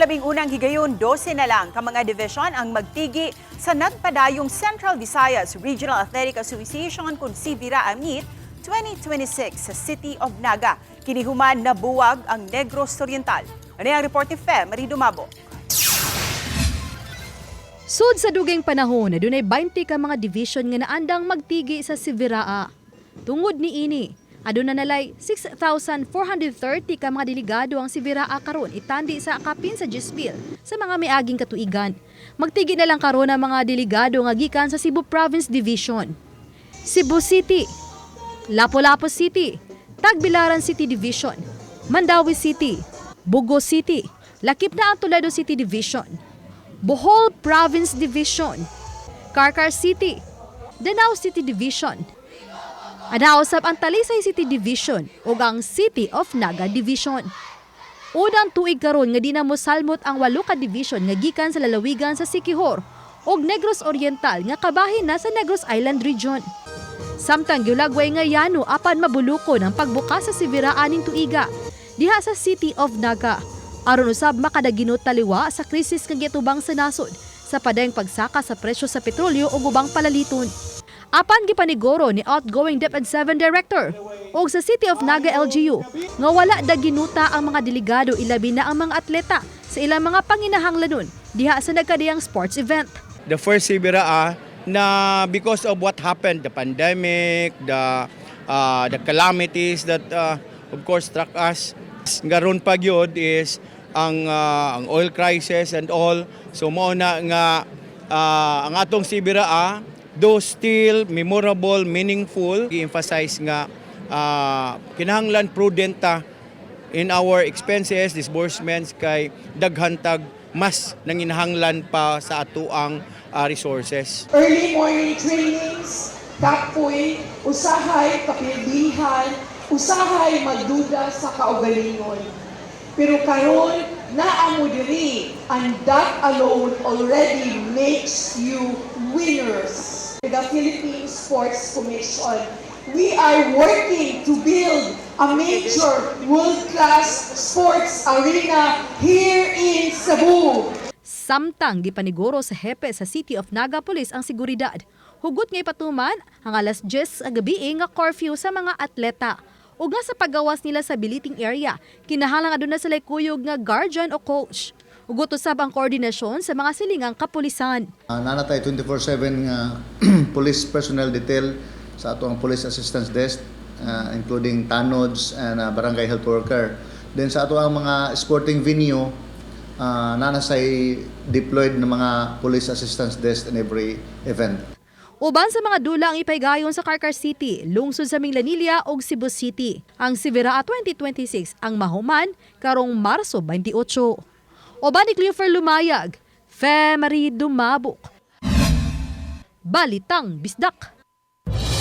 Sa 11 higayon, 12 na lang ka mga division ang magtigi sa nagpadayong Central Visayas Regional Athletic Association kung Sibira Amit 2026 sa City of Naga. Kinihuman na buwag ang Negros Oriental. Ano ang report ni Fe Marie Dumabo? Sud sa dugay panahon, adunay 20 ka mga division nga naandang magtigi sa Sibiraa. Tungod ni ini, aduna nalay 6,430 ka mga delegado ang Sibiraa karon itandi sa akapin sa Gispil sa mga miaging katuigan. Magtigi na lang karon ang mga delegado nga gikan sa Cebu Province Division, Cebu City, Lapu-Lapu City, Tagbilaran City Division, Mandawi City, Bugo City, lakip na ang Toledo City Division, Bohol Province Division, Carcar City, Danao City Division, anausab ang Talisay City Division ug ang City of Naga Division. Unang tuig karon nga di na mosalmot ang 8 ka division nga gikan sa lalawigan sa Siquijor ug Negros Oriental nga kabahin na sa Negros Island Region. Samtang giulagway nga yano apan mabulukon ang pagbukas sa Sibiraan ning tuiga diha sa City of Naga. Aron usab makadaginot taliwa sa krisis nga gitubang sa nasod sa padayong pagsaka sa presyo sa petrolyo ug ubang palaliton. Apan gipaniguro ni outgoing DepEd 7 Director ug sa City of Naga LGU nga wala daginuta ang mga delegado ilabi na ang mga atleta sa ilang mga panginahanglanon diha sa nagkadiyang sports event. The first Sibiraa na because of what happened, the pandemic, the calamities that of course struck us. Ngaron pa gyud is ang oil crisis and all. So mao na nga ang atong Sibiraa, though still memorable, meaningful, i-emphasize nga kinahanglan prudent in our expenses, disbursements kay daghantag mas nanginahanglan pa sa atuang resources. Early morning trainings, kapoy, usahay kapildihan, usahay magduda sa kaugalingon. Pero karon naa mo diri, and that alone already makes you winners. With the Philippine Sports Commission, we are working to build a major world-class sports arena here in Cebu. Samtang gipaniguro sa hepe sa City of Naga Police ang seguridad. Hugot nga ipatuman ang alas 10 sa gabi nga curfew sa mga atleta. Ug nga sa paggawas nila sa billeting area, kinahalang aduna sila kuyog nga guardian o coach. Ugot usab ang koordinasyon sa mga silingang kapulisan. Nanatay 24/7 nga police personnel detail sa ato ang police assistance desk, including tanods and barangay health worker. Then sa ato ang mga sporting venue, nanasay deployed na mga police assistance desk in every event. Uban sa mga dula ang ipaygayon sa Carcar City, lungsod sa Minglanilla ug Cebu City. Ang Sibiraa 2026 ang mahuman karong Marso 28. Uban ni Cleofer Lumayag, Fe Marie Dumabok. Balitang Bisdak.